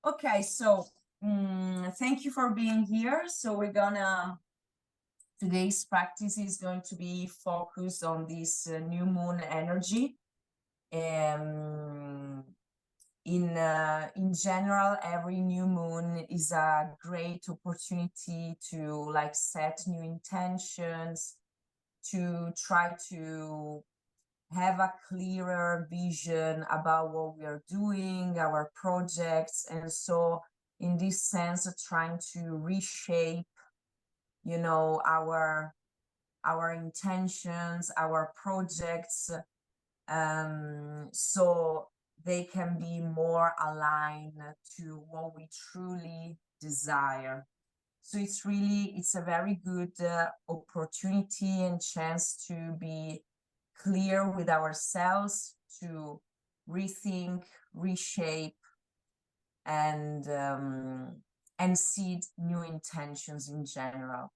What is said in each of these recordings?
Okay, so thank you for being here. So today's practice is going to be focused on this new moon energy. In general, every new moon is a great opportunity to like set new intentions, to try to have a clearer vision about what we are doing, our projects. And so in this sense, trying to reshape, our intentions, our projects, so they can be more aligned to what we truly desire. So it's a very good opportunity and chance to be clear with ourselves, to rethink, reshape, and seed new intentions in general.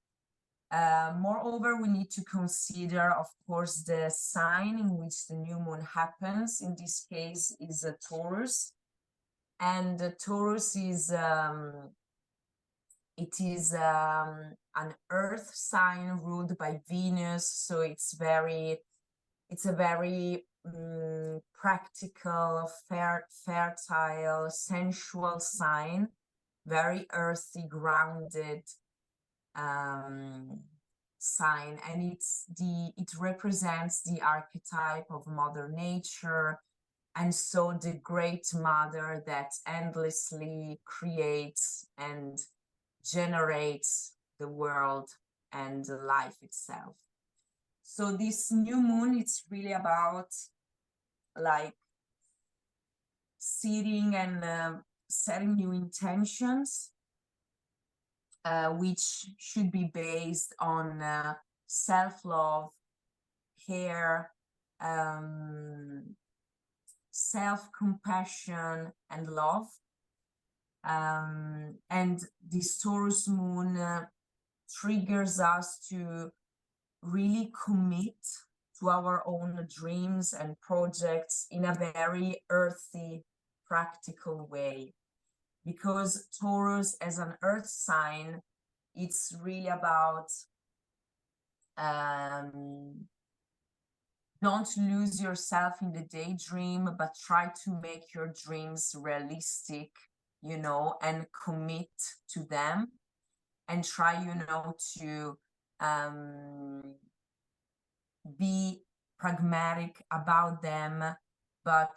Moreover, we need to consider, of course, the sign in which the new moon happens. In this case, is a Taurus, and Taurus is an earth sign ruled by Venus, so it's a very practical, fertile, sensual sign, very earthy, grounded sign, and it represents the archetype of Mother Nature, and so the great mother that endlessly creates and generates the world and life itself. So this new moon, it's really about like sitting and setting new intentions, which should be based on self-love, care, self-compassion, and love. And this Taurus moon triggers us to really commit to our own dreams and projects in a very earthy, practical way. Because Taurus, as an earth sign, it's really about don't lose yourself in the daydream, but try to make your dreams realistic, and commit to them, and try, to be pragmatic about them, but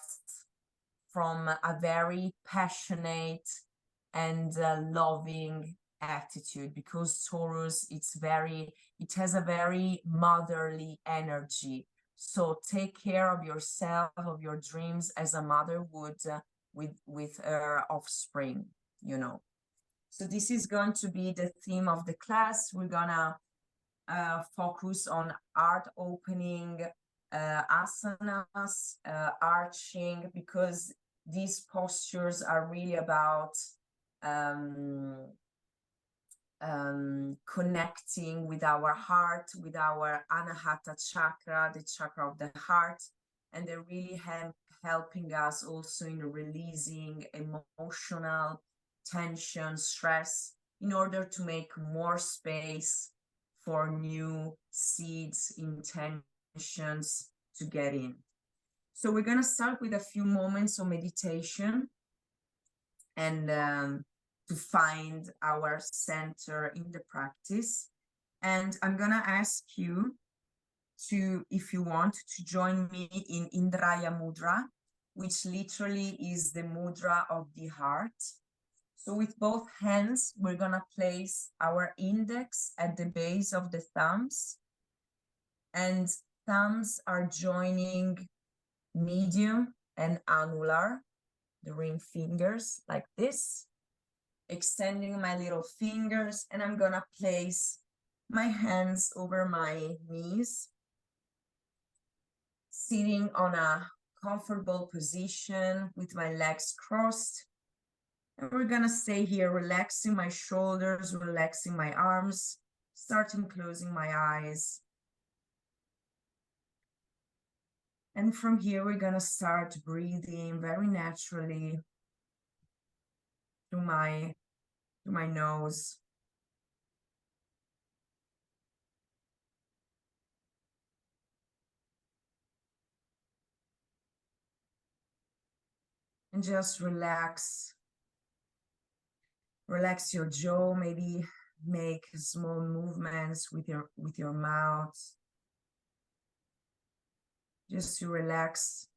from a very passionate and loving attitude, because Taurus, it has a very motherly energy. So take care of yourself, of your dreams, as a mother would with her offspring, So this is going to be the theme of the class. We're gonna focus on heart opening, asanas, arching, because these postures are really about connecting with our heart, with our anahata chakra, the chakra of the heart, and they're really helping us also in releasing emotional tension, stress, in order to make more space for new seeds, intentions to get in. So we're going to start with a few moments of meditation and to find our center in the practice. And I'm going to ask you to, if you want, to join me in Indraya Mudra, which literally is the mudra of the heart. So with both hands, we're going to place our index at the base of the thumbs, and thumbs are joining medium and annular, the ring fingers, like this, extending my little fingers, and I'm going to place my hands over my knees, sitting on a comfortable position with my legs crossed. And we're gonna stay here, relaxing my shoulders, relaxing my arms, starting closing my eyes. And from here, we're gonna start breathing very naturally through my nose. And just relax your jaw, maybe make small movements with your mouth, just to relax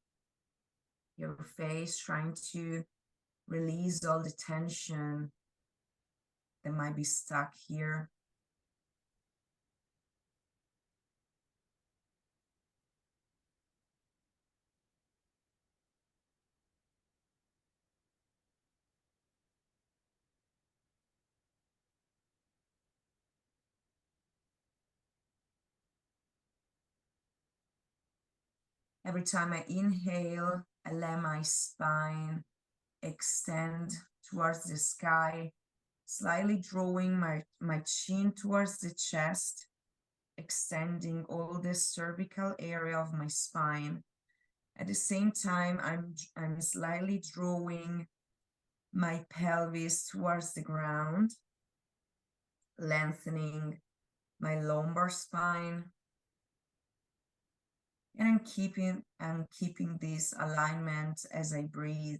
your face, trying to release all the tension that might be stuck here. Every time I inhale, I let my spine extend towards the sky, slightly drawing my chin towards the chest, extending all the cervical area of my spine. At the same time, I'm slightly drawing my pelvis towards the ground, lengthening my lumbar spine. And I'm keeping this alignment as I breathe.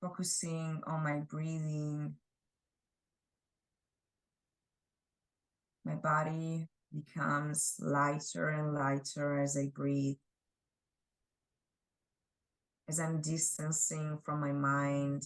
Focusing on my breathing. My body becomes lighter and lighter as I breathe. As I'm distancing from my mind.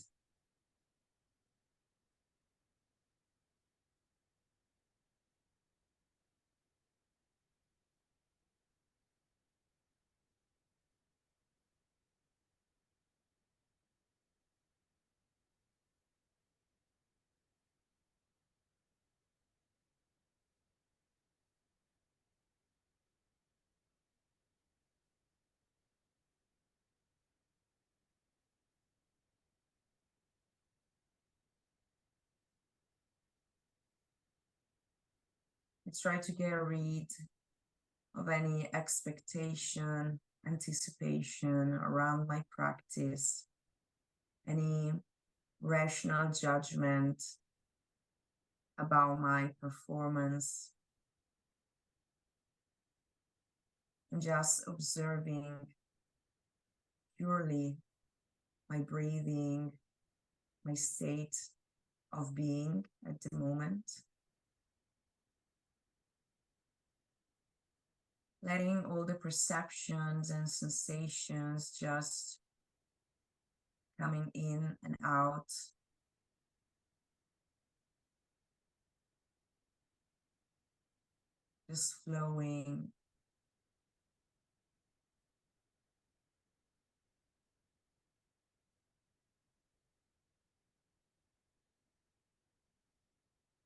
I try to get rid of any expectation, anticipation around my practice, any rational judgment about my performance, and just observing purely my breathing, my state of being at the moment. Letting all the perceptions and sensations just coming in and out. Just flowing.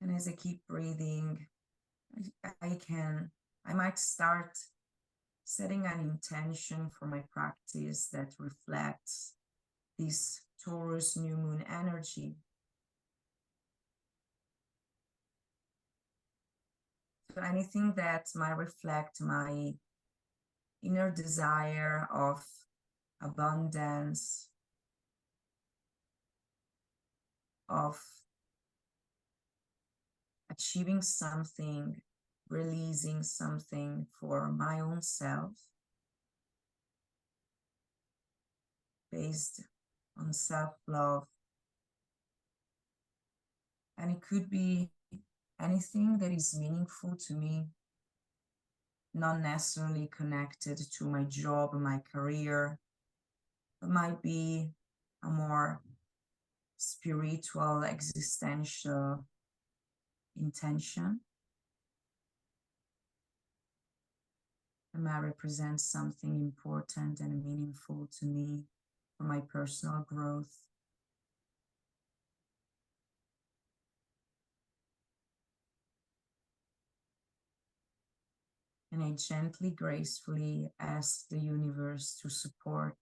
And as I keep breathing, I might start setting an intention for my practice that reflects this Taurus New Moon energy. So anything that might reflect my inner desire of abundance, of achieving something, releasing something for my own self, based on self-love. And it could be anything that is meaningful to me, not necessarily connected to my job, my career, but might be a more spiritual, existential intention. It might represent something important and meaningful to me for my personal growth. And I gently, gracefully ask the universe to support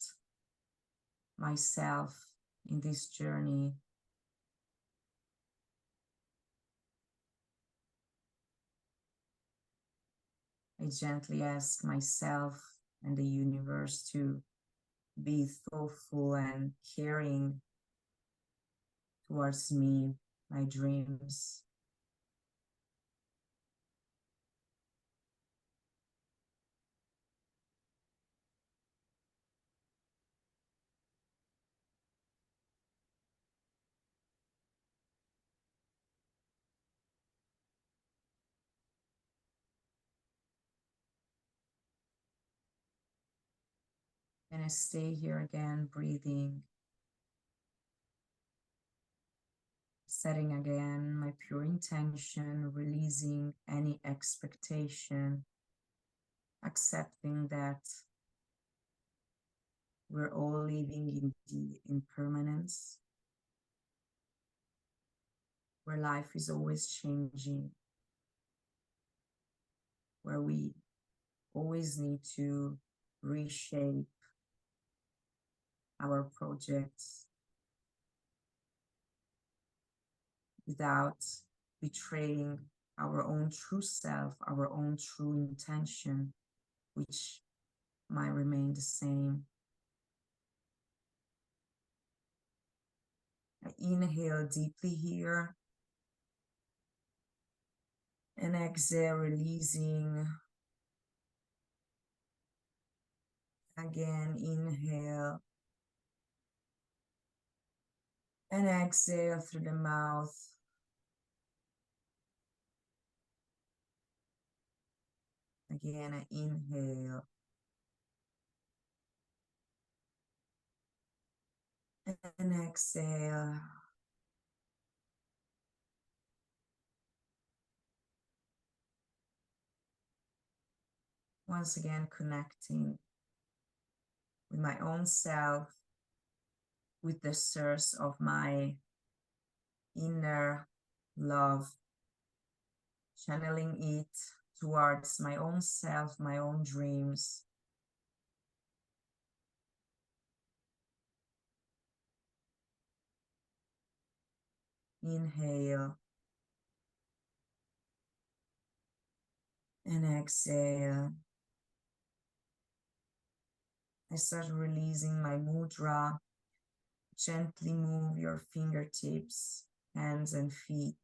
myself in this journey. gently ask myself and the universe to be thoughtful and caring towards me, my dreams. And I stay here again, breathing, setting again my pure intention, releasing any expectation, accepting that we're all living in the impermanence, where life is always changing, where we always need to reshape our projects without betraying our own true self, our own true intention, which might remain the same. I inhale deeply here and exhale, releasing. Again, inhale and exhale through the mouth. Again, I inhale and exhale. Once again, connecting with my own self, with the source of my inner love, channeling it towards my own self, my own dreams. Inhale and exhale. I start releasing my mudra. Gently move your fingertips, hands and feet.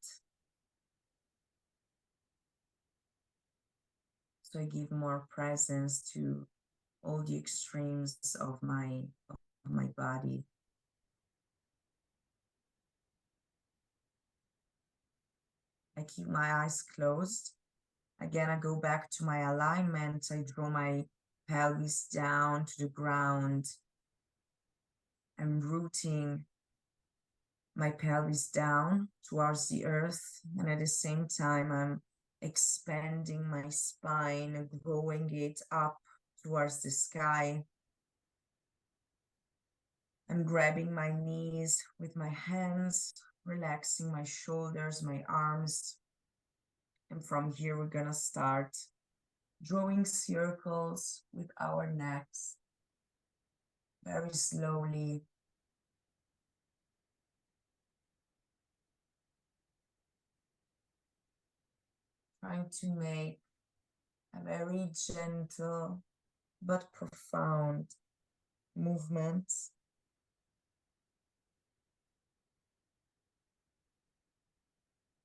So I give more presence to all the extremes of my body. I keep my eyes closed. Again, I go back to my alignment. I draw my pelvis down to the ground. I'm rooting my pelvis down towards the earth. And at the same time, I'm expanding my spine, growing it up towards the sky. I'm grabbing my knees with my hands, relaxing my shoulders, my arms. And from here, we're gonna start drawing circles with our necks very slowly. Trying to make a very gentle but profound movement.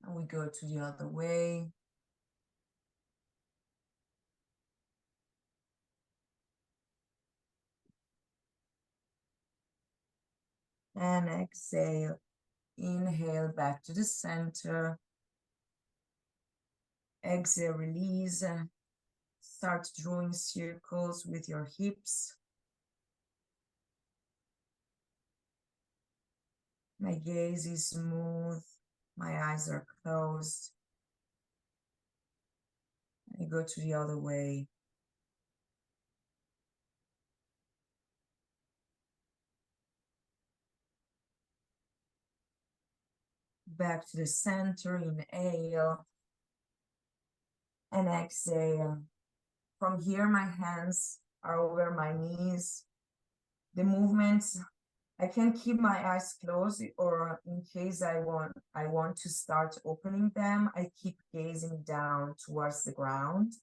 And we go to the other way. And exhale. Inhale back to the center. Exhale, release. Start drawing circles with your hips. My gaze is smooth. My eyes are closed. I go to the other way. Back to the center, inhale and exhale. From here, my hands are over my knees. The movements, I can keep my eyes closed, or in case I want to start opening them, I keep gazing down towards the ground.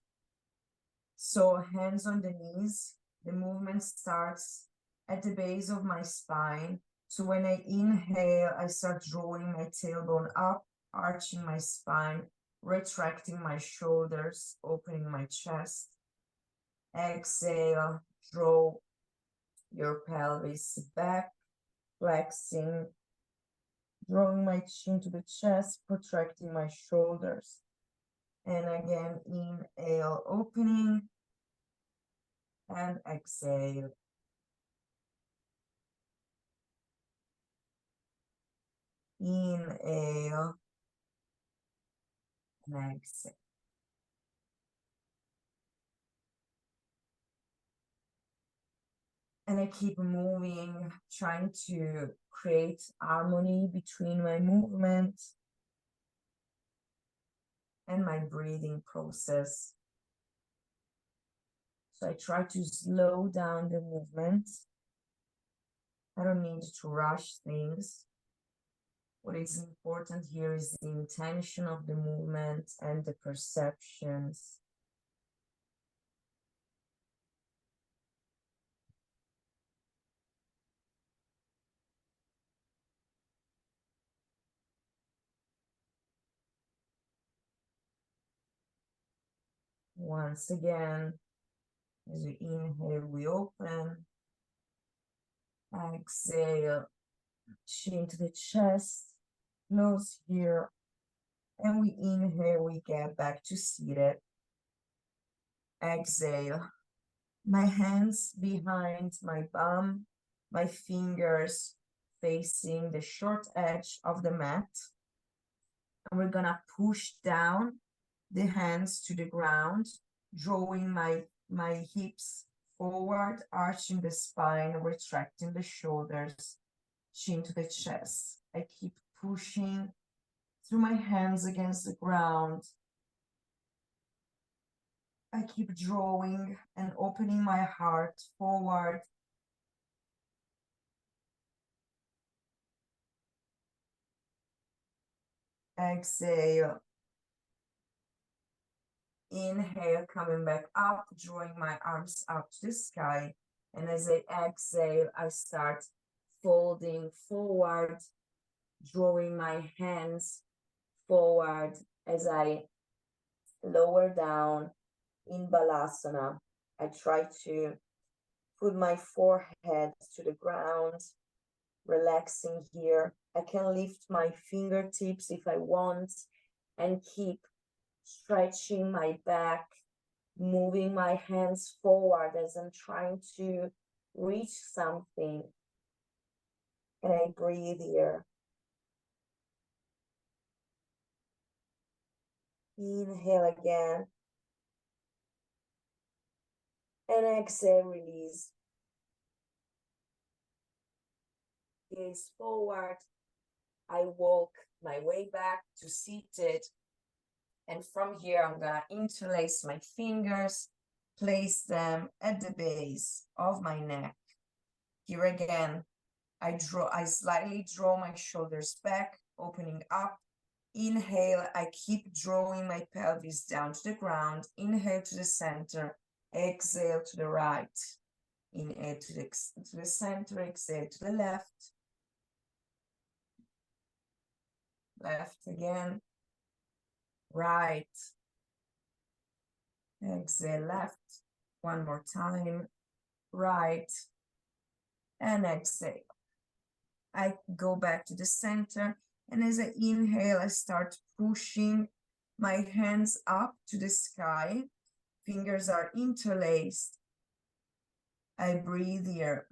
So hands on the knees, the movement starts at the base of my spine. So when I inhale, I start drawing my tailbone up, arching my spine, retracting my shoulders, opening my chest. Exhale, draw your pelvis back, flexing, drawing my chin to the chest, protracting my shoulders. And again, inhale, opening, and exhale. Inhale, and exhale. And I keep moving, trying to create harmony between my movement and my breathing process. So I try to slow down the movement. I don't need to rush things. What is important here is the intention of the movement and the perceptions. Once again, as we inhale, we open. Exhale, chin to the chest, nose here. And we inhale, we get back to seated. Exhale, my hands behind my bum, my fingers facing the short edge of the mat. And we're gonna push down the hands to the ground, drawing my hips forward, arching the spine, retracting the shoulders, chin to the chest. I keep pushing through my hands against the ground. I keep drawing and opening my heart forward. Exhale. Inhale, coming back up, drawing my arms up to the sky. And as I exhale, I start folding forward, drawing my hands forward as I lower down in Balasana. I try to put my forehead to the ground, relaxing here. I can lift my fingertips if I want and keep stretching my back, moving my hands forward as I'm trying to reach something. And I breathe here. Inhale again. And exhale, release. Gaze forward. I walk my way back to seated. And from here, I'm gonna interlace my fingers, place them at the base of my neck. Here again, I slightly draw my shoulders back, opening up. Inhale, I keep drawing my pelvis down to the ground. Inhale to the center, exhale to the right. Inhale to the center, exhale to the left. Left again. Right. Exhale, left. One more time. Right. And exhale. I go back to the center. And as I inhale, I start pushing my hands up to the sky. Fingers are interlaced. I breathe here.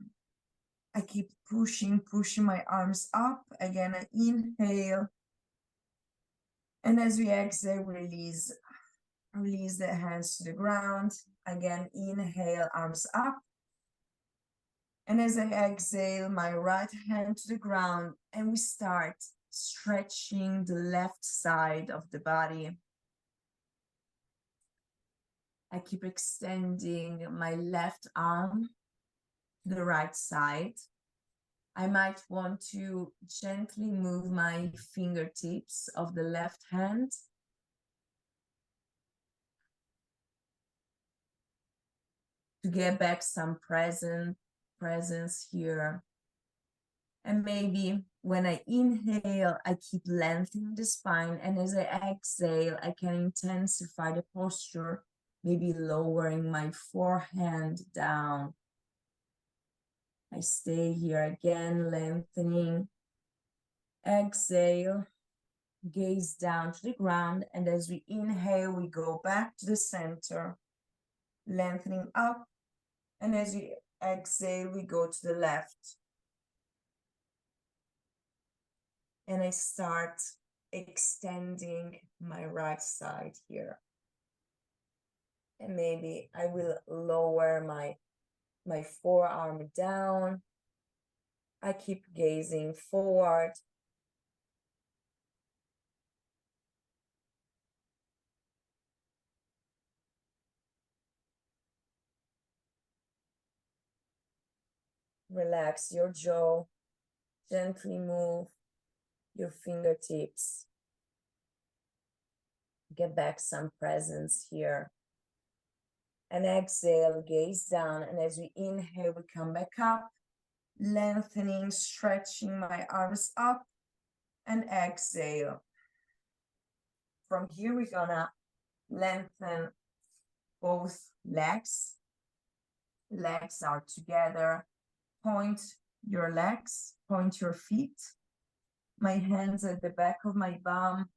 I keep pushing my arms up. Again, I inhale. And as we exhale, release the hands to the ground. Again, inhale, arms up. And as I exhale, my right hand to the ground. And we start stretching the left side of the body. I keep extending my left arm to the right side. I might want to gently move my fingertips of the left hand. to get back some presence here. And maybe when I inhale, I keep lengthening the spine. And as I exhale, I can intensify the posture, maybe lowering my forehand down. I stay here again, lengthening. Exhale, gaze down to the ground. And as we inhale, we go back to the center, lengthening up. And as we exhale, we go to the left. And I start extending my right side here. And maybe I will lower my forearm down. I keep gazing forward. Relax your jaw. Gently move your fingertips. Get back some presence here. And exhale, gaze down. And as we inhale, we come back up, lengthening, stretching my arms up. And exhale. From here, we're gonna lengthen both legs. Legs are together. Point your legs, point your feet. My hands at the back of my bum.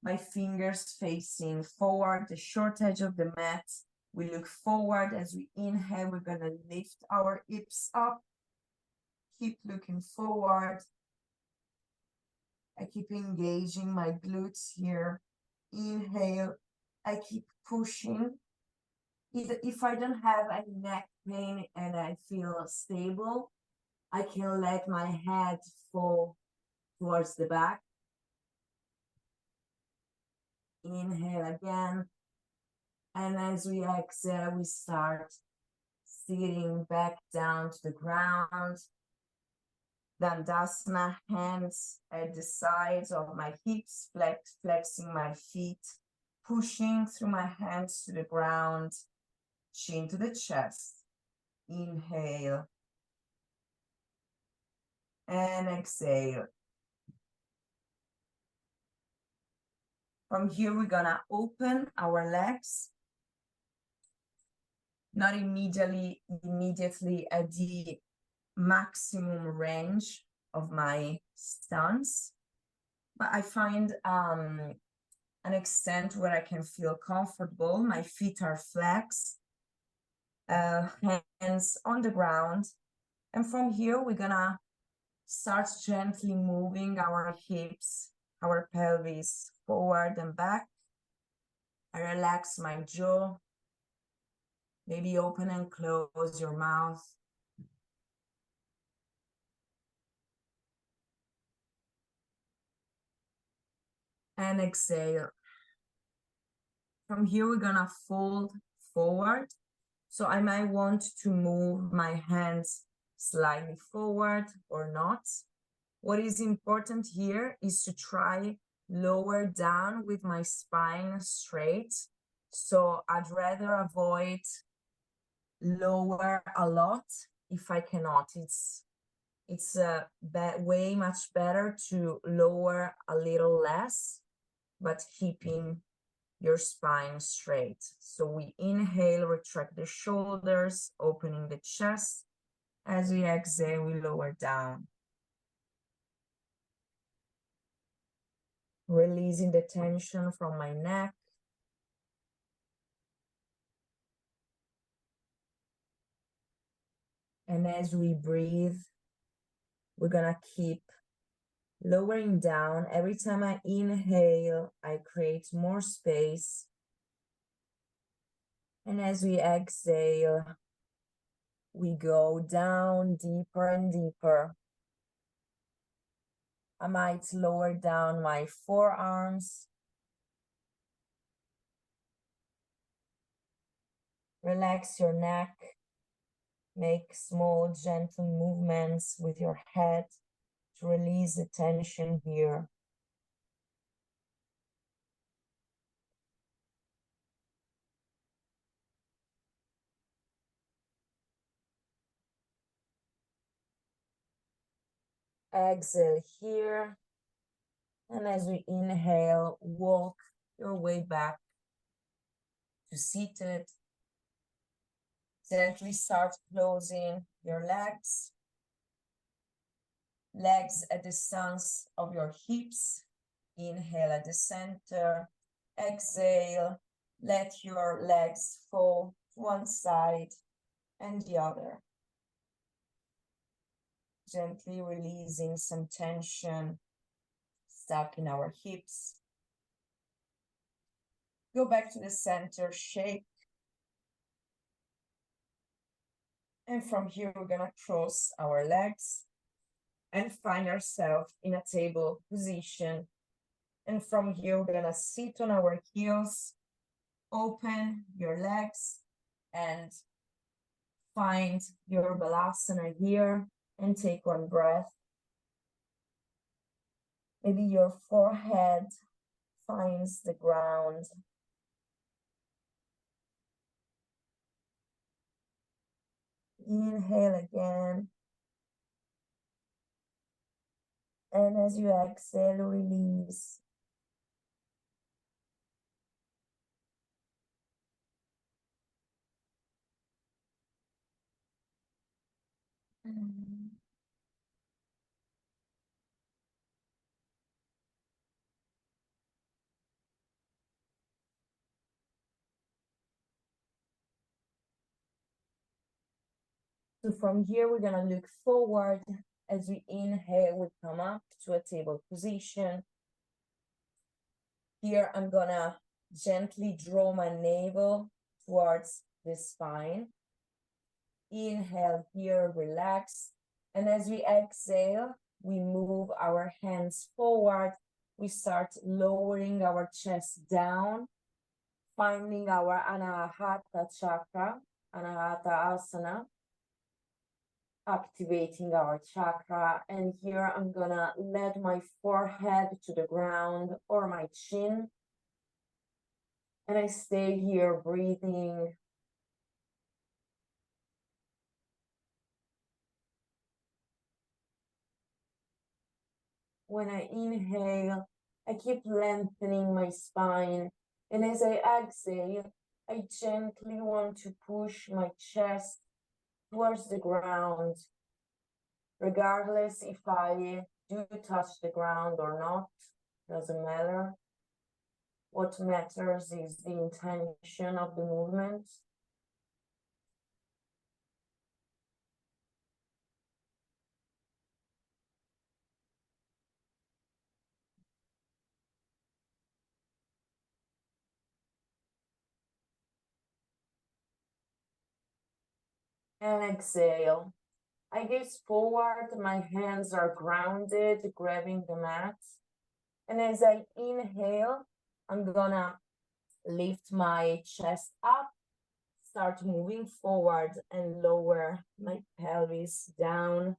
My fingers facing forward, the short edge of the mat. We look forward. As we inhale, we're gonna lift our hips up. Keep looking forward. I keep engaging my glutes here. Inhale, I keep pushing. If I don't have any neck pain and I feel stable, I can let my head fall towards the back. Inhale again. And as we exhale, we start sitting back down to the ground. Dandasana, hands at the sides of my hips, flexing my feet, pushing through my hands to the ground, chin to the chest. Inhale. And exhale. From here, we're gonna open our legs. Not immediately at the maximum range of my stance, but I find an extent where I can feel comfortable. My feet are flexed, hands on the ground. And from here, we're gonna start gently moving our hips, our pelvis forward and back. I relax my jaw. Maybe open and close your mouth. And exhale. From here, we're gonna fold forward. So I might want to move my hands slightly forward or not. What is important here is to try lower down with my spine straight. So I'd rather avoid lower a lot if I cannot. It's way much better to lower a little less, but keeping your spine straight. So we inhale, retract the shoulders, opening the chest. As we exhale, we lower down. Releasing the tension from my neck. And as we breathe, we're gonna keep lowering down. Every time I inhale, I create more space. And as we exhale, we go down deeper and deeper. I might lower down my forearms. Relax your neck. Make small, gentle movements with your head to release the tension here. Exhale here. And as we inhale, walk your way back to seated. Gently start closing your legs. Legs at the distance of your hips. Inhale at the center. Exhale. Let your legs fall to one side and the other. Gently releasing some tension stuck in our hips. Go back to the center, shake. And from here, we're gonna cross our legs and find ourselves in a table position. And from here, we're gonna sit on our heels, open your legs, and find your balasana here, and take one breath. Maybe your forehead finds the ground. Inhale again. And as you exhale, release. So from here, we're gonna look forward. As we inhale, we come up to a table position. Here, I'm gonna gently draw my navel towards the spine. Inhale here, relax. And as we exhale, we move our hands forward. We start lowering our chest down, finding our Anahata chakra, Anahata asana, activating our chakra. And here I'm gonna let my forehead to the ground or my chin. And I stay here breathing. When I inhale, I keep lengthening my spine. And as I exhale, I gently want to push my chest towards the ground, regardless if I do touch the ground or not, doesn't matter. What matters is the intention of the movement. And exhale. I gaze forward, my hands are grounded, grabbing the mat. And as I inhale, I'm gonna lift my chest up, start moving forward and lower my pelvis down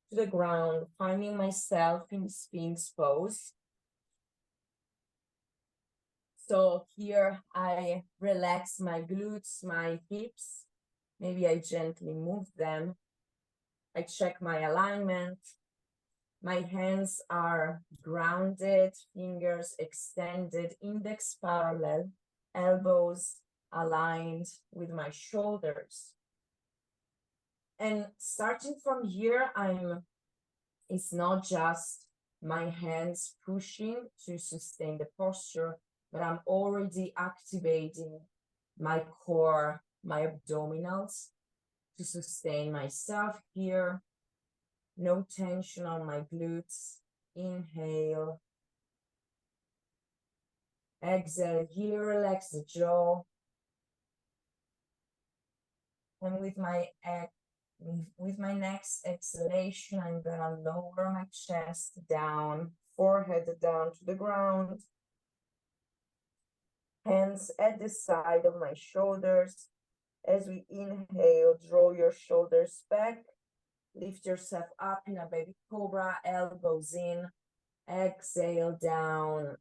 to the ground, finding myself in Sphinx pose. So here I relax my glutes, my hips. Maybe I gently move them. I check my alignment. My hands are grounded, fingers extended, index parallel, elbows aligned with my shoulders. And starting from here, it's not just my hands pushing to sustain the posture, but I'm already activating my core, my abdominals to sustain myself here. No tension on my glutes. Inhale. Exhale here, relax the jaw. And with my next exhalation, I'm gonna lower my chest down, forehead down to the ground. Hands at the side of my shoulders. As we inhale, draw your shoulders back. Lift yourself up in a baby cobra, elbows in. Exhale down.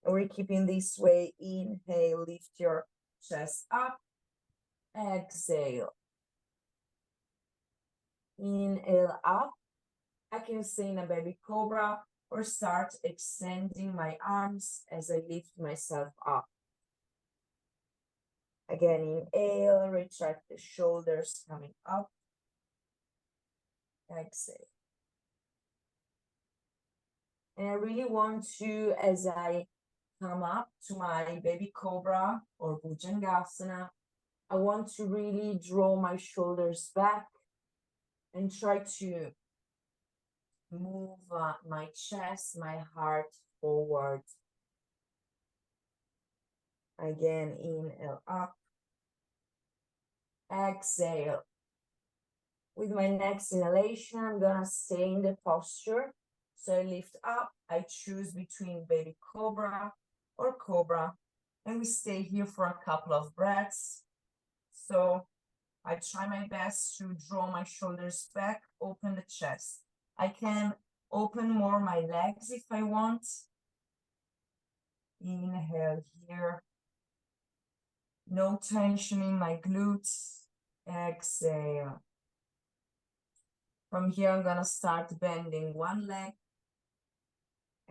We're keeping this way. Inhale, lift your chest up. Exhale. Inhale up. I can stay in a baby cobra or start extending my arms as I lift myself up. Again, inhale, retract the shoulders coming up. Exhale. And I really want to, as I come up to my baby cobra or Bhujangasana, I want to really draw my shoulders back and try to move my chest, my heart forward. Again, inhale up. Exhale. With my next inhalation, I'm gonna stay in the posture. So I lift up, I choose between baby cobra or cobra, and we stay here for a couple of breaths. So I try my best to draw my shoulders back, open the chest. I can open more my legs if I want. Inhale here. No tension in my glutes. Exhale. From here, I'm gonna start bending one leg.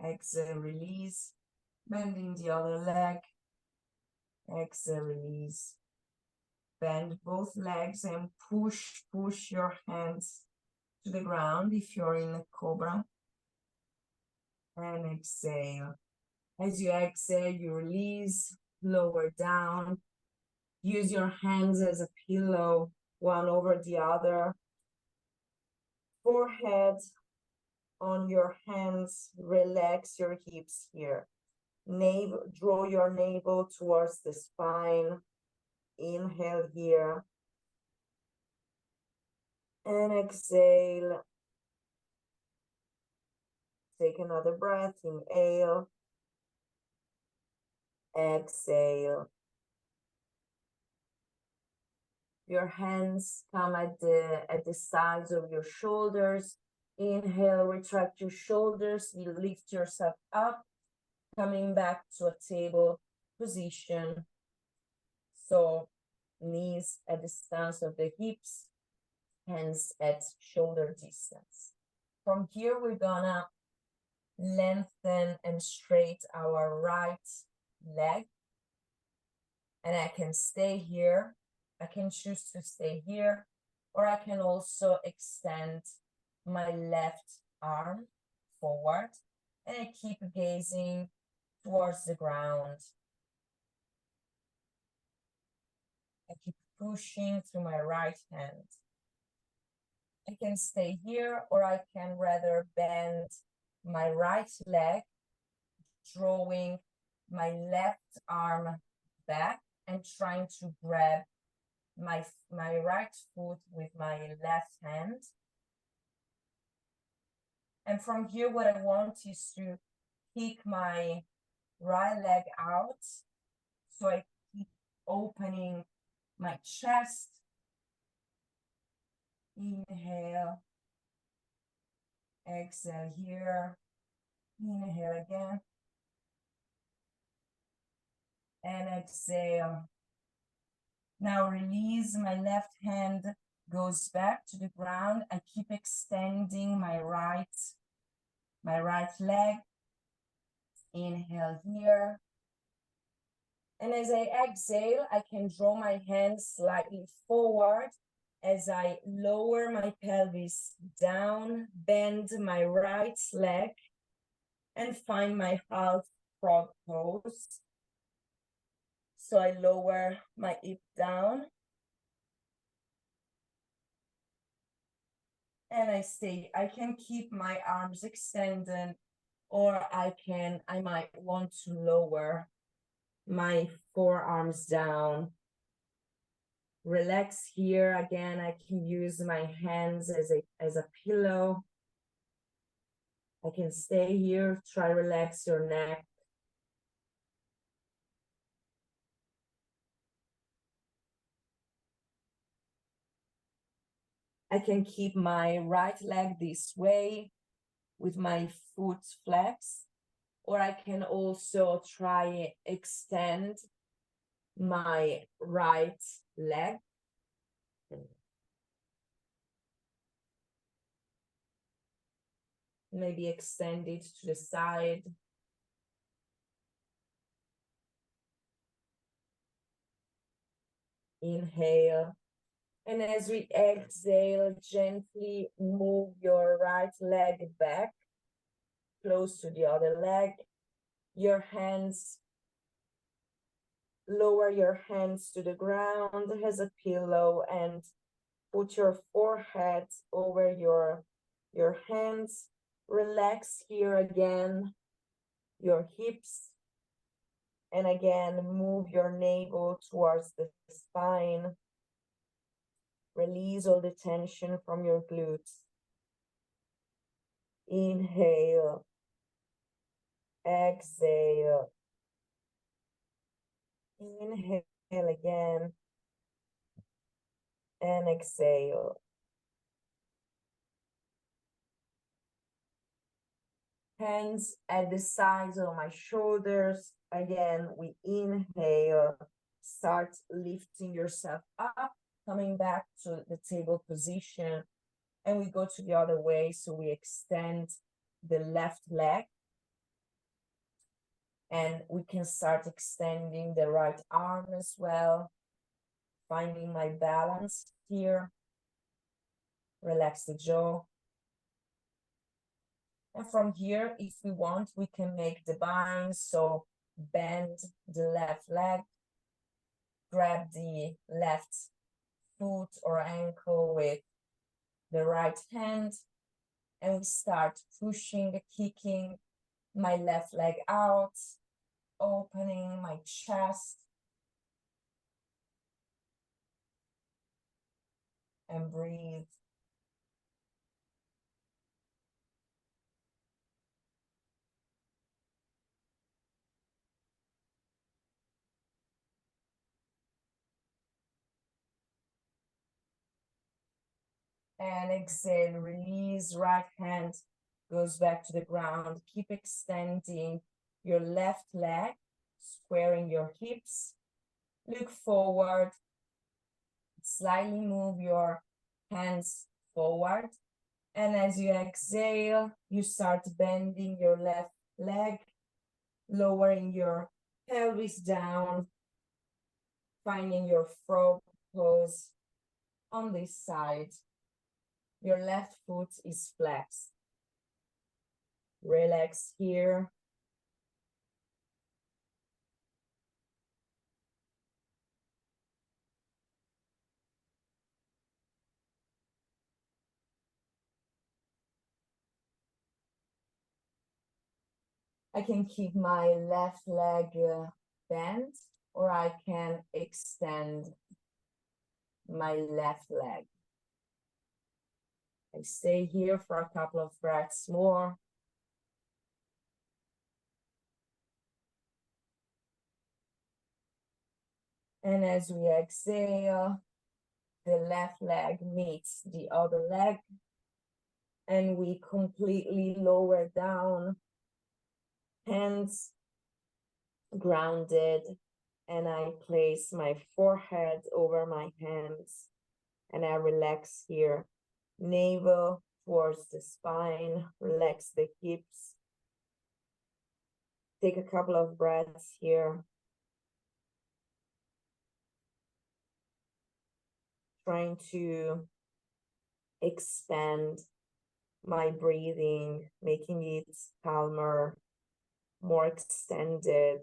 Exhale, release. Bending the other leg. Exhale, release. Bend both legs and push your hands to the ground if you're in a cobra. And exhale. As you exhale, you release, lower down. Use your hands as a pillow, one over the other. Forehead on your hands, relax your hips here. Navel, draw your navel towards the spine. Inhale here. And exhale. Take another breath. Inhale. Exhale. Your hands come at the sides of your shoulders. Inhale, retract your shoulders. You lift yourself up, coming back to a table position. So knees at the distance of the hips, hands at shoulder distance. From here, we're gonna lengthen and straight our right leg. And I can stay here. I can choose to stay here, or I can also extend my left arm forward, and I keep gazing towards the ground. I keep pushing through my right hand. I can stay here, or I can rather bend my right leg, drawing my left arm back and trying to grab my right foot with my left hand. And from here, what I want is to kick my right leg out. So I keep opening my chest. Inhale. Exhale here. Inhale again. And exhale. Now release. My left hand goes back to the ground. I keep extending my right leg. Inhale here. And as I exhale, I can draw my hands slightly forward as I lower my pelvis down, bend my right leg, and find my half frog pose. So I lower my hip down. And I stay. I can keep my arms extended, or I might want to lower my forearms down. Relax here. Again, I can use my hands as a pillow. I can stay here. Try to relax your neck. I can keep my right leg this way with my foot flexed, or I can also try extend my right leg. Maybe extend it to the side. Inhale. And as we exhale, gently move your right leg back, close to the other leg. Your hands, lower your hands to the ground as a pillow and put your forehead over your hands. Relax here again, your hips. And again, move your navel towards the spine. Release all the tension from your glutes. Inhale. Exhale. Inhale again. And exhale. Hands at the sides of my shoulders. Again, we inhale. Start lifting yourself up, coming back to the table position. And we go to the other way. So we extend the left leg. And we can start extending the right arm as well. Finding my balance here. Relax the jaw. And from here, if we want, we can make the bind. So bend the left leg. Grab the left foot or ankle with the right hand. And we start pushing, kicking my left leg out. Opening my chest. And breathe. And exhale, release, right hand goes back to the ground. Keep extending your left leg, squaring your hips. Look forward. Slightly move your hands forward. And as you exhale, you start bending your left leg, lowering your pelvis down, finding your frog pose on this side. Your left foot is flexed. Relax here. I can keep my left leg bent, or I can extend my left leg. I stay here for a couple of breaths more. And as we exhale, the left leg meets the other leg. And we completely lower down, hands grounded. And I place my forehead over my hands. And I relax here. Navel towards the spine. Relax the hips. Take a couple of breaths here. Trying to expand my breathing, making it calmer, more extended.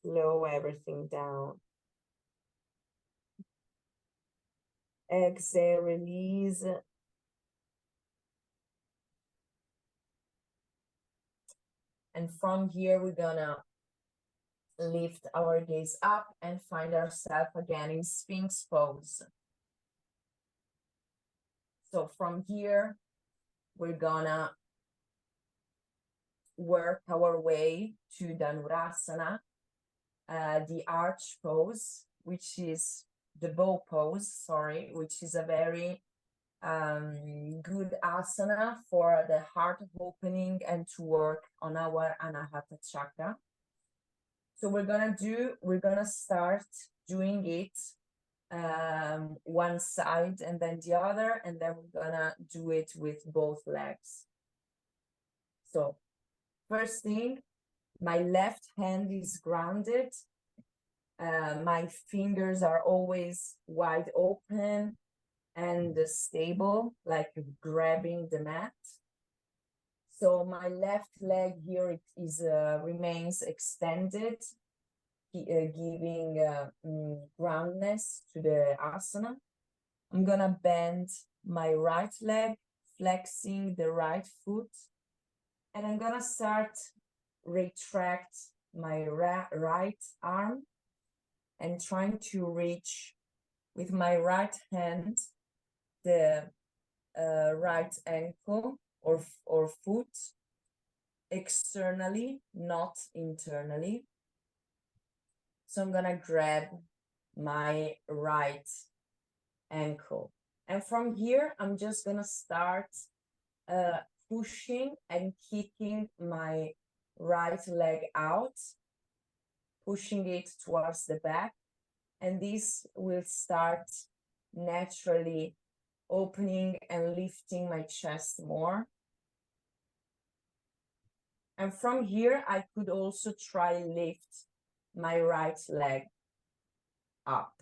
Slow everything down. Exhale, release. And from here, we're gonna lift our gaze up and find ourselves again in Sphinx pose. So from here, we're gonna work our way to Dhanurasana, the arch pose, which is the bow pose, sorry, which is a very good asana for the heart opening and to work on our Anahata chakra. So we're gonna start doing it one side and then the other, and then we're gonna do it with both legs. So first thing, my left hand is grounded. My fingers are always wide open and stable, like grabbing the mat. So my left leg here is remains extended, giving groundness to the asana. I'm gonna bend my right leg, flexing the right foot, and I'm gonna start retract my right arm and trying to reach with my right hand the right ankle or foot externally, not internally. So I'm gonna grab my right ankle. And from here, I'm just gonna start pushing and kicking my right leg out, pushing it towards the back. And this will start naturally opening and lifting my chest more. And from here, I could also try lift my right leg up.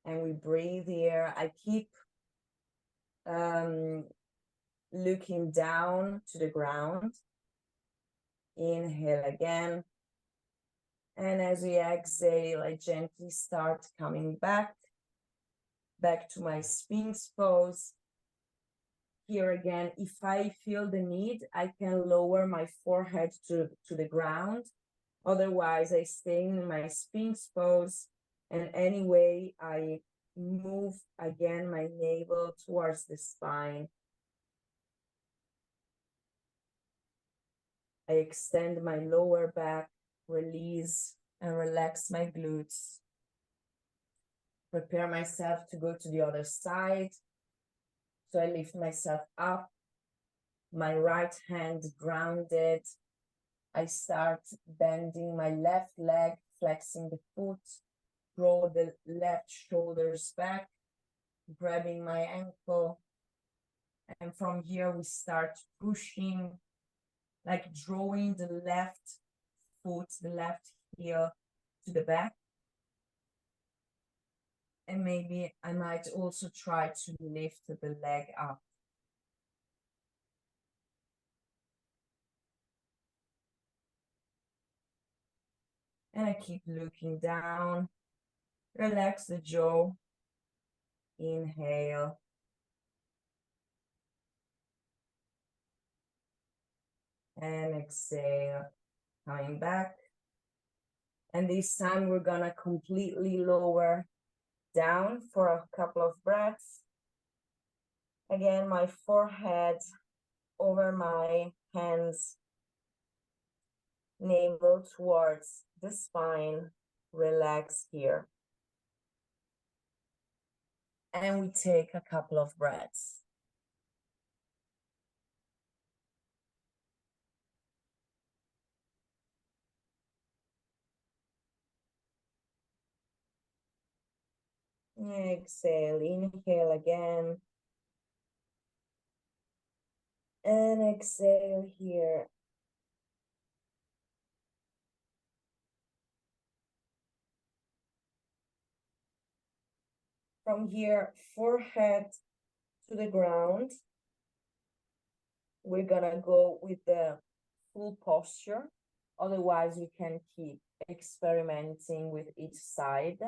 And we breathe here. I keep looking down to the ground. Inhale again. And as we exhale, I gently start coming back to my Sphinx pose. Here again, if I feel the need, I can lower my forehead to the ground. Otherwise, I stay in my Sphinx pose. And anyway, I move again my navel towards the spine. I extend my lower back, release and relax my glutes. Prepare myself to go to the other side. So I lift myself up, my right hand grounded. I start bending my left leg, flexing the foot, roll the left shoulders back, grabbing my ankle. And from here, we start pushing, like drawing the left foot, the left heel to the back. And maybe I might also try to lift the leg up. And I keep looking down. Relax the jaw. Inhale. And exhale. Coming back. And this time we're gonna completely lower down for a couple of breaths. Again, my forehead over my hands, navel towards the spine. Relax here. And we take a couple of breaths. Exhale, inhale again. And exhale here. From here, forehead to the ground. We're gonna go with the full posture. Otherwise, we can keep experimenting with each side.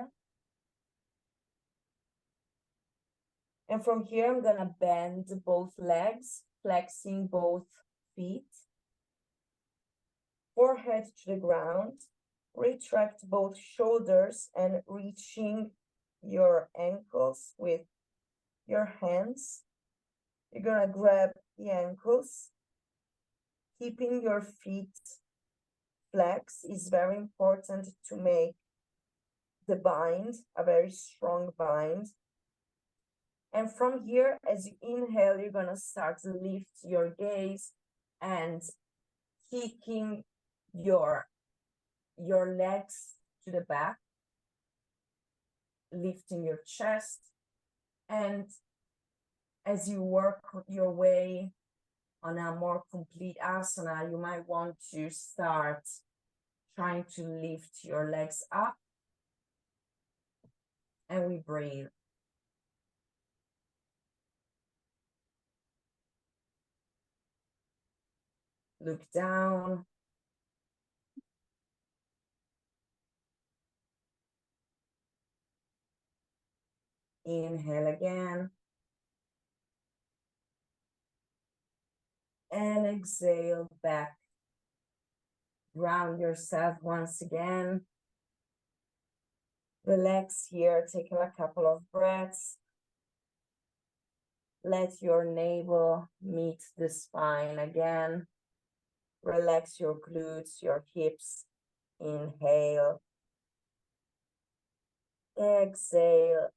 And from here, I'm gonna bend both legs, flexing both feet. Forehead to the ground. Retract both shoulders and reaching your ankles with your hands. You're gonna grab the ankles. Keeping your feet flex is very important to make the bind a very strong bind. And from here, as you inhale, you're gonna start to lift your gaze and kicking your legs to the back, lifting your chest. And as you work your way on a more complete asana, you might want to start trying to lift your legs up. And we breathe. Look down. Inhale again. And exhale back. Ground yourself once again. Relax here, take a couple of breaths. Let your navel meet the spine again. Relax your glutes, your hips. Inhale. Exhale.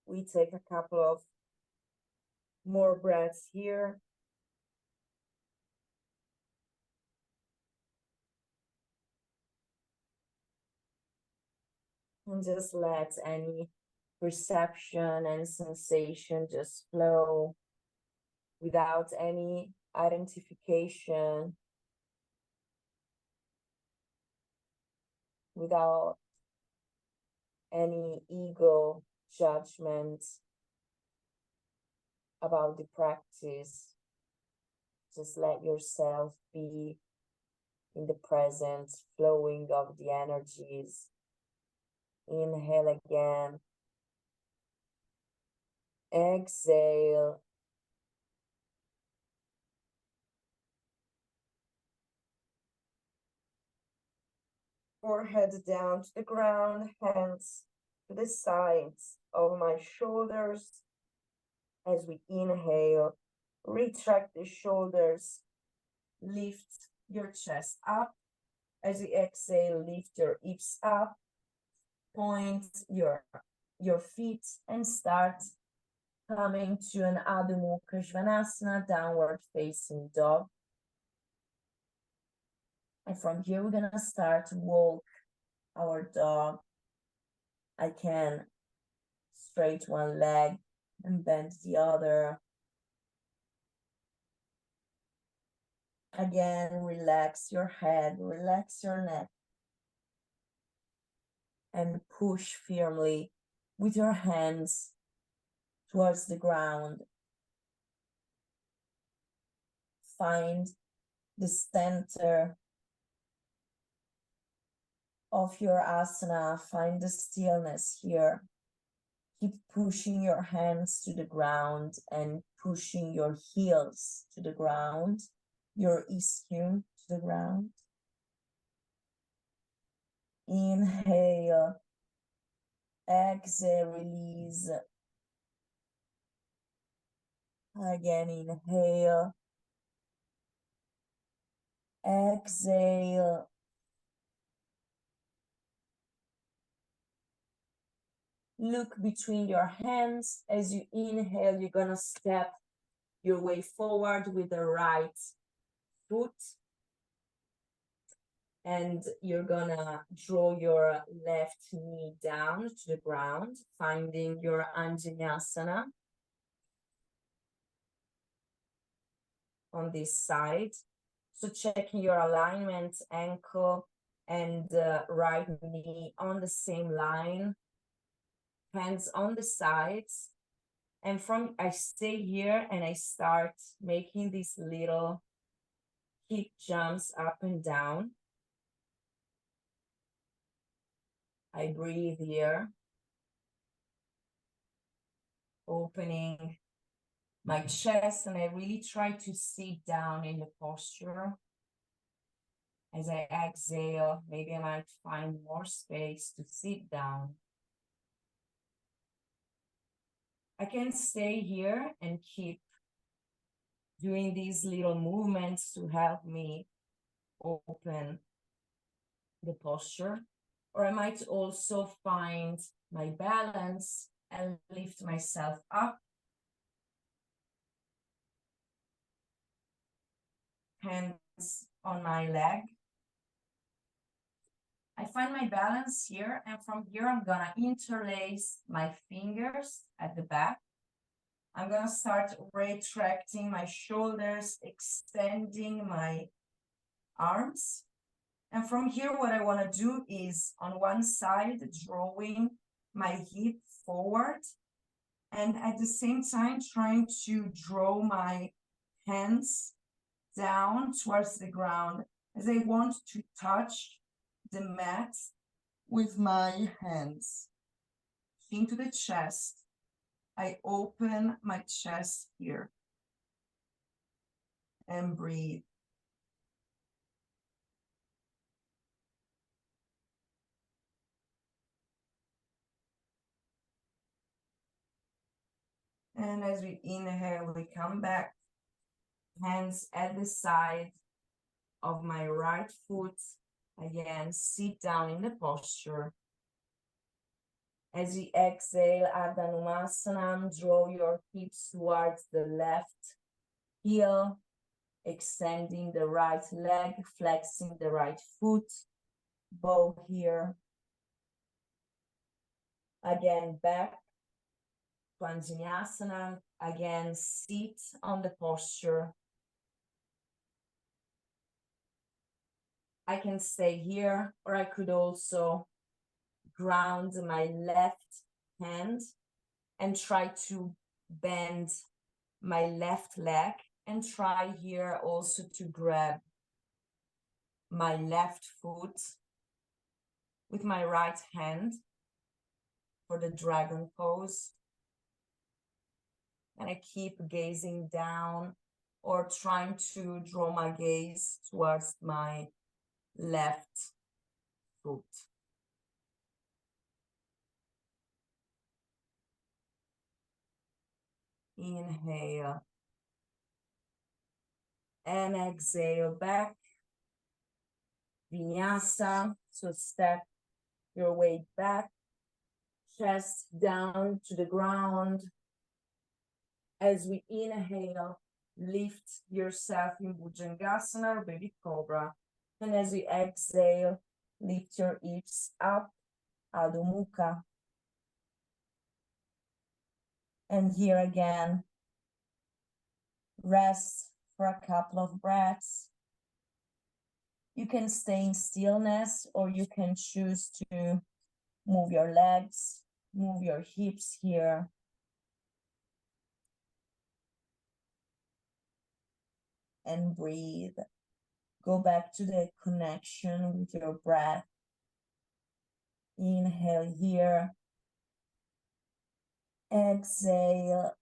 We take a couple of more breaths here. And just let any perception and sensation just flow without any identification, without any ego judgment about the practice. Just let yourself be in the present flowing of the energies. Inhale again. Exhale. Forehead down to the ground, hands to the sides of my shoulders. As we inhale, retract the shoulders, lift your chest up. As you exhale, lift your hips up, point your feet, and start coming to an Adho Mukha Svanasana, downward facing dog. And from here, we're gonna start to walk our dog. I can straight one leg and bend the other. Again, relax your head, relax your neck, and push firmly with your hands towards the ground. Find the center of your asana, find the stillness here. Keep pushing your hands to the ground and pushing your heels to the ground, your ischium to the ground. Inhale, exhale, release. Again, inhale, exhale. Look between your hands. As you inhale, you're gonna step your way forward with the right foot. And you're gonna draw your left knee down to the ground, finding your Anjaneyasana on this side. So checking your alignment, ankle and right knee on the same line, hands on the sides. And I stay here and I start making these little hip jumps up and down. I breathe here, opening my chest, and I really try to sit down in the posture. As I exhale, maybe I might find more space to sit down. I can stay here and keep doing these little movements to help me open the posture. Or I might also find my balance and lift myself up. Hands on my leg. I find my balance here, and from here I'm gonna interlace my fingers at the back. I'm gonna start retracting my shoulders, extending my arms. And from here, what I wanna do is on one side, drawing my hip forward, and at the same time, trying to draw my hands down towards the ground as I want to touch the mat with my hands into the chest. I open my chest here and breathe. And as we inhale, we come back, hands at the side of my right foot. Again, sit down in the posture. As you exhale, Ardha Numasanam, draw your hips towards the left heel, extending the right leg, flexing the right foot, bow here. Again, back to Anjaneyasana. Again, sit on the posture. I can stay here, or I could also ground my left hand and try to bend my left leg, and try here also to grab my left foot with my right hand for the dragon pose. And I keep gazing down or trying to draw my gaze towards my left foot. Inhale and exhale back. Vinyasa, so step your weight back, chest down to the ground. As we inhale, lift yourself in Bhujangasana or Baby Cobra. And as we exhale, lift your hips up, Adho Mukha. And here again, rest for a couple of breaths. You can stay in stillness, or you can choose to move your legs, move your hips here. And breathe. Go back to the connection with your breath. Inhale here. Exhale.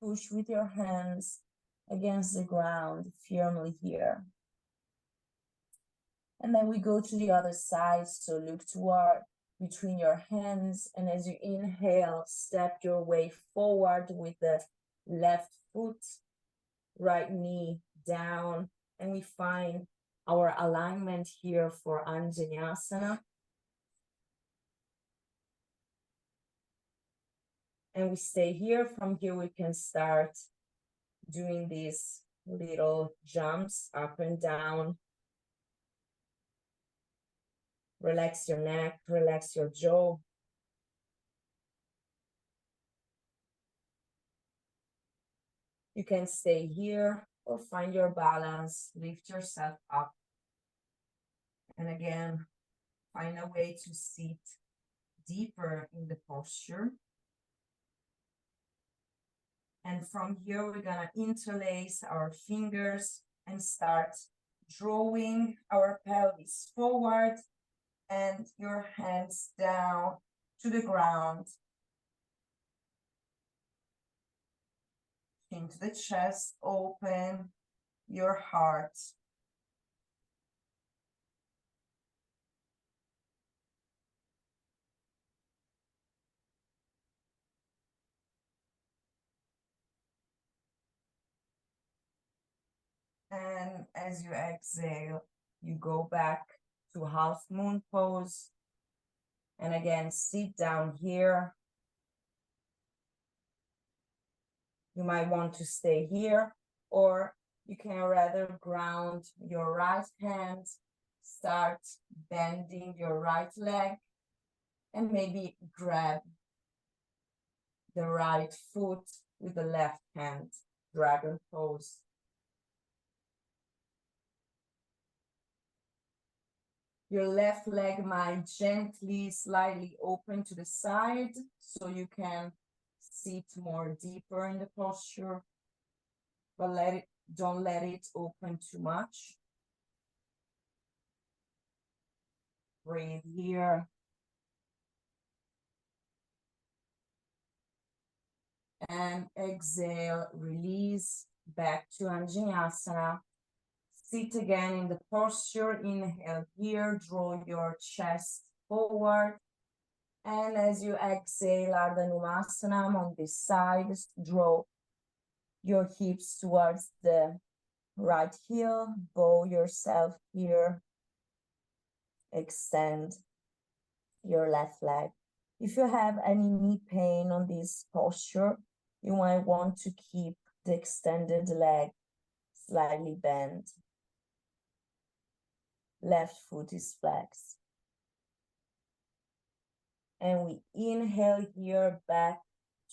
Push with your hands against the ground firmly here. And then we go to the other side. So look toward between your hands. And as you inhale, step your way forward with the left foot, right knee down. And we find our alignment here for Anjaneyasana. And we stay here. From here, we can start doing these little jumps up and down. Relax your neck, relax your jaw. You can stay here or find your balance, lift yourself up. And again, find a way to sit deeper in the posture. And from here, we're gonna interlace our fingers and start drawing our pelvis forward and your hands down to the ground. Into the chest, open your heart. And as you exhale, you go back to half moon pose. And again, sit down here. You might want to stay here, or you can rather ground your right hand, start bending your right leg, and maybe grab the right foot with the left hand, dragon pose. Your left leg might gently, slightly open to the side so you can sit more deeper in the posture, but don't let it open too much. Breathe here. And exhale, release back to Anjaneyasana. Sit again in the posture. Inhale here, draw your chest forward. And as you exhale, Ardha Numasana on this side, draw your hips towards the right heel, bow yourself here, extend your left leg. If you have any knee pain on this posture, you might want to keep the extended leg slightly bent. Left foot is flexed. And we inhale here back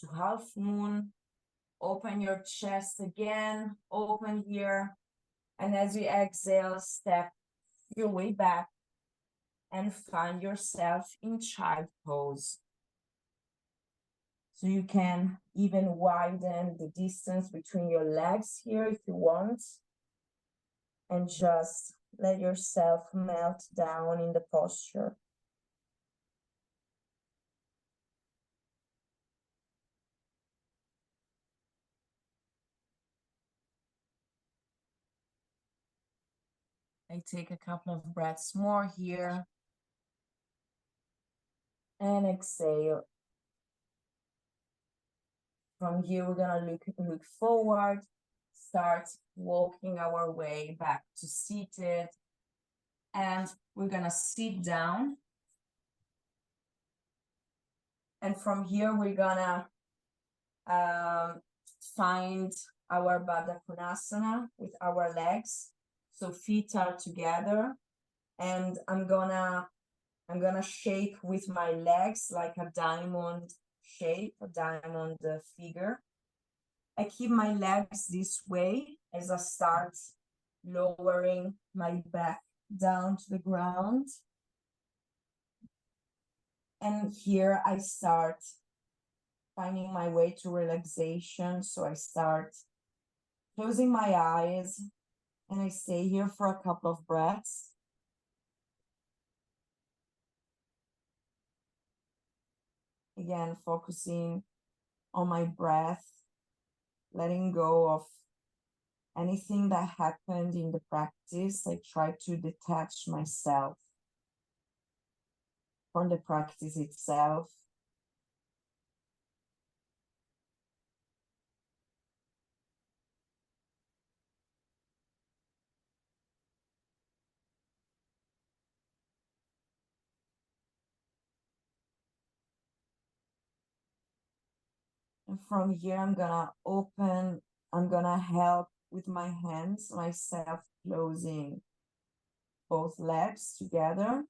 to half moon. Open your chest again, open here. And as you exhale, step your way back and find yourself in child pose. So you can even widen the distance between your legs here if you want. And just let yourself melt down in the posture. I take a couple of breaths more here. And exhale. From here, we're gonna look forward, start walking our way back to seated. And we're gonna sit down. And from here, we're gonna find our Baddha Konasana with our legs. So feet are together. And I'm gonna shake with my legs like a diamond shape, a diamond figure. I keep my legs this way as I start lowering my back down to the ground. And here I start finding my way to relaxation. So I start closing my eyes and I stay here for a couple of breaths. Again, focusing on my breath, letting go of anything that happened in the practice. I try to detach myself from the practice itself. And from here, I'm gonna help with my hands, myself closing both legs together.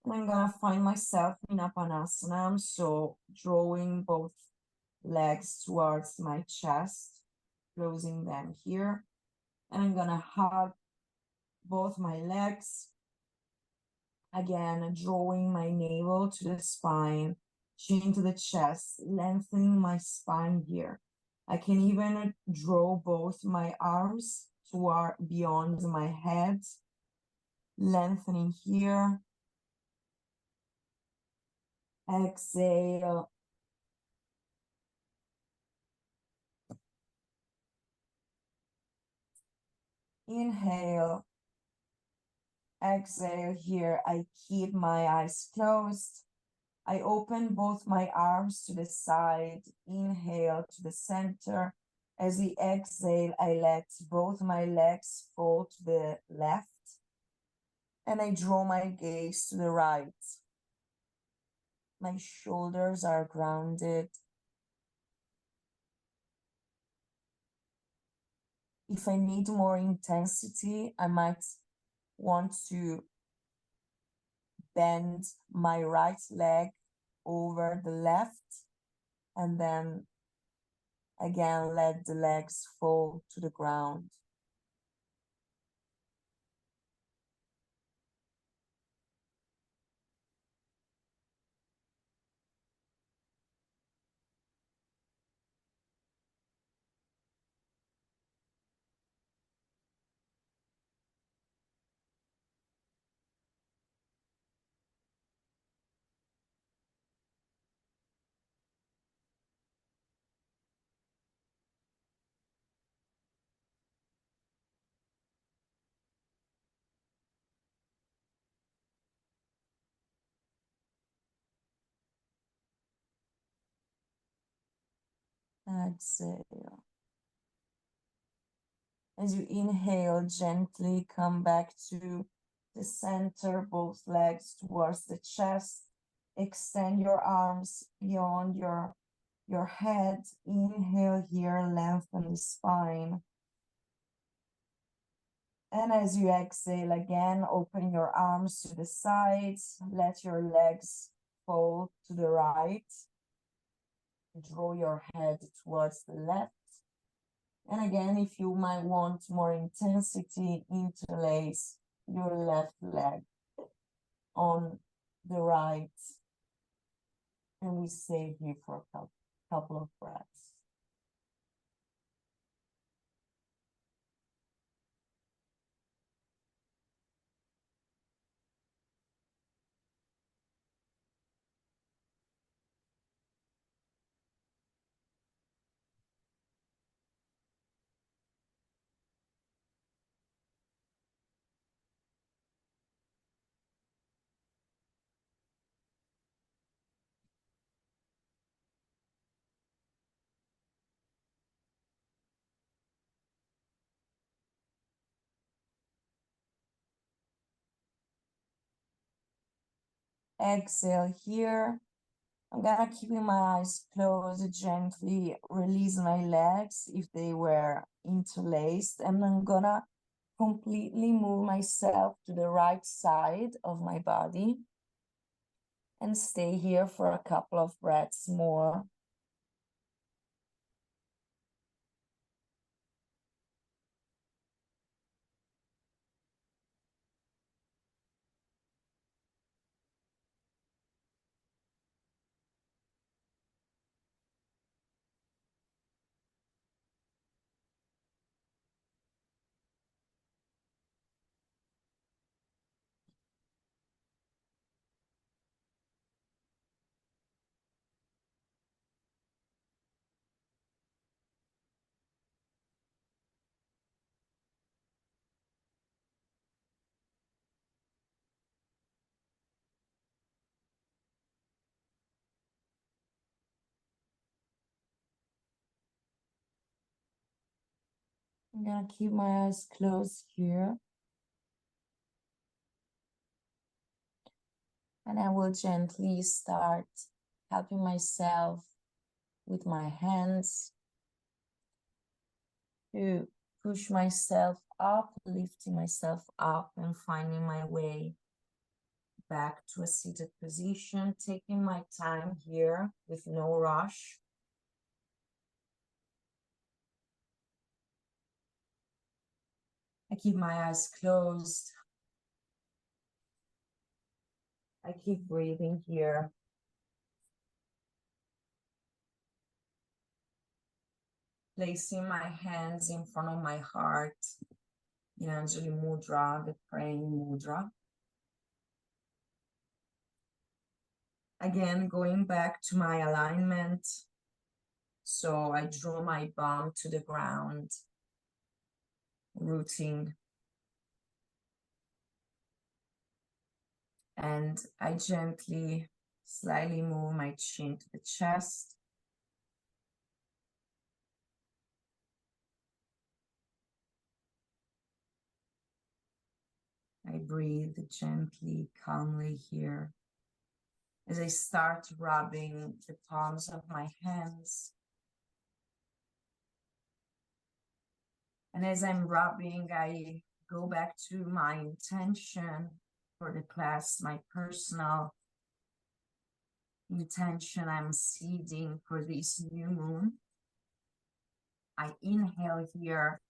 And I'm gonna find myself in Apanasana, so drawing both legs towards my chest, closing them here. And I'm gonna hug both my legs. Again, drawing my navel to the spine, chin to the chest, lengthening my spine here. I can even draw both my arms toward beyond my head, lengthening here. Exhale. Inhale. Exhale here. I keep my eyes closed. I open both my arms to the side. Inhale to the center. As we exhale, I let both my legs fall to the left. And I draw my gaze to the right. My shoulders are grounded. If I need more intensity, I might want to bend my right leg over the left, and then again let the legs fall to the ground. Exhale. As you inhale, gently come back to the center, both legs towards the chest. Extend your arms beyond your head. Inhale here, lengthen the spine. And as you exhale again, open your arms to the sides. Let your legs fall to the right. Draw your head towards the left. And again, if you might want more intensity, interlace your left leg on the right. And we stay here for a couple of breaths. Exhale here. I'm gonna keep my eyes closed, gently release my legs if they were interlaced, and I'm gonna completely move myself to the right side of my body and stay here for a couple of breaths more. I'm gonna keep my eyes closed here. And I will gently start helping myself with my hands to push myself up, lifting myself up and finding my way back to a seated position, taking my time here with no rush. I keep my eyes closed. I keep breathing here. Placing my hands in front of my heart in Anjali Mudra, the praying mudra. Again, going back to my alignment. So I draw my bum to the ground, rooting. And I gently, slightly move my chin to the chest. I breathe gently, calmly here as I start rubbing the palms of my hands And as I'm rubbing, I go back to my intention for the class, my personal intention I'm seeding for this new moon. I inhale here,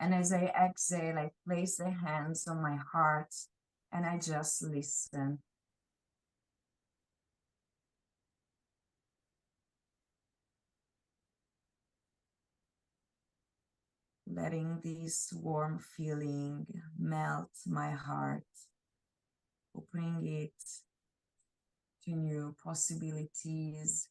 and as I exhale, I place the hands on my heart and I just listen. Letting this warm feeling melt my heart, opening it to new possibilities,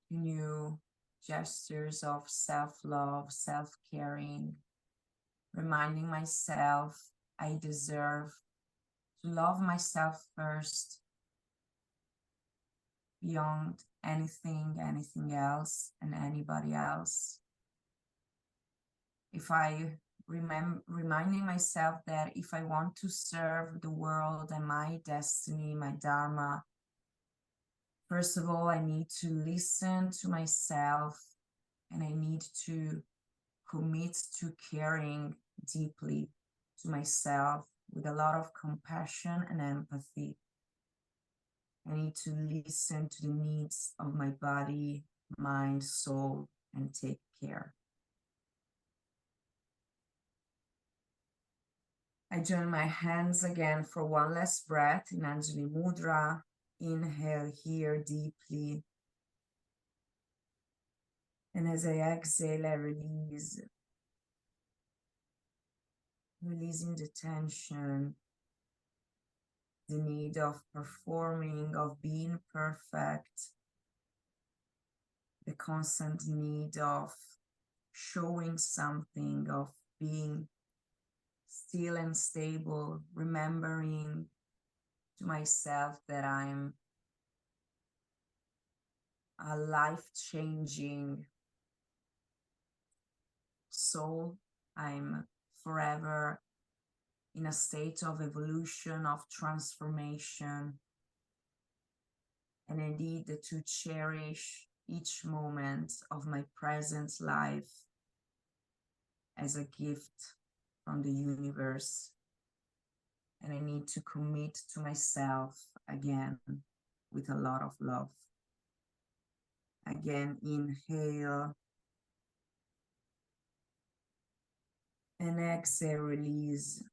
to new gestures of self-love, self-caring, reminding myself I deserve to love myself first, beyond anything else and anybody else. If I reminding myself that if I want to serve the world and my destiny, my dharma, first of all, I need to listen to myself and I need to commit to caring deeply to myself with a lot of compassion and empathy. I need to listen to the needs of my body, mind, soul, and take care. I join my hands again for one last breath in Anjali Mudra. Inhale here deeply. And as I exhale, I release. Releasing the tension, the need of performing, of being perfect, the constant need of showing something, of being still and stable, remembering to myself that I'm a life-changing soul. I'm forever in a state of evolution, of transformation, and I need to cherish each moment of my present life as a gift from the universe. And I need to commit to myself again with a lot of love. Again, inhale. And exhale, release.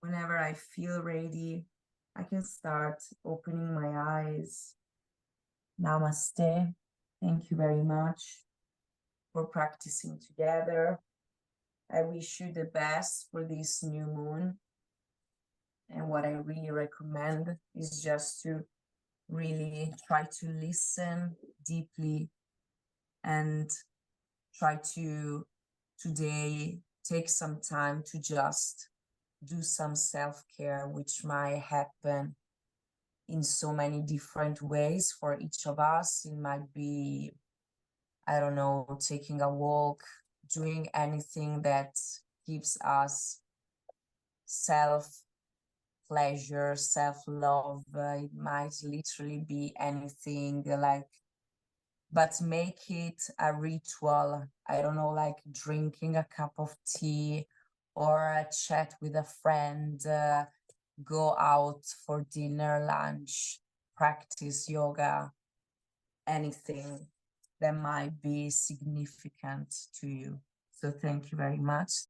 Whenever I feel ready, I can start opening my eyes. Namaste. Thank you very much for practicing together. I wish you the best for this new moon. And what I really recommend is just to really try to listen deeply and try to today take some time to just do some self-care, which might happen in so many different ways for each of us. It might be, I don't know, taking a walk, doing anything that gives us self-pleasure, self-love. It might literally be anything, like, but make it a ritual. I don't know, like drinking a cup of tea or a chat with a friend, go out for dinner, lunch, practice yoga, anything that might be significant to you. So thank you very much.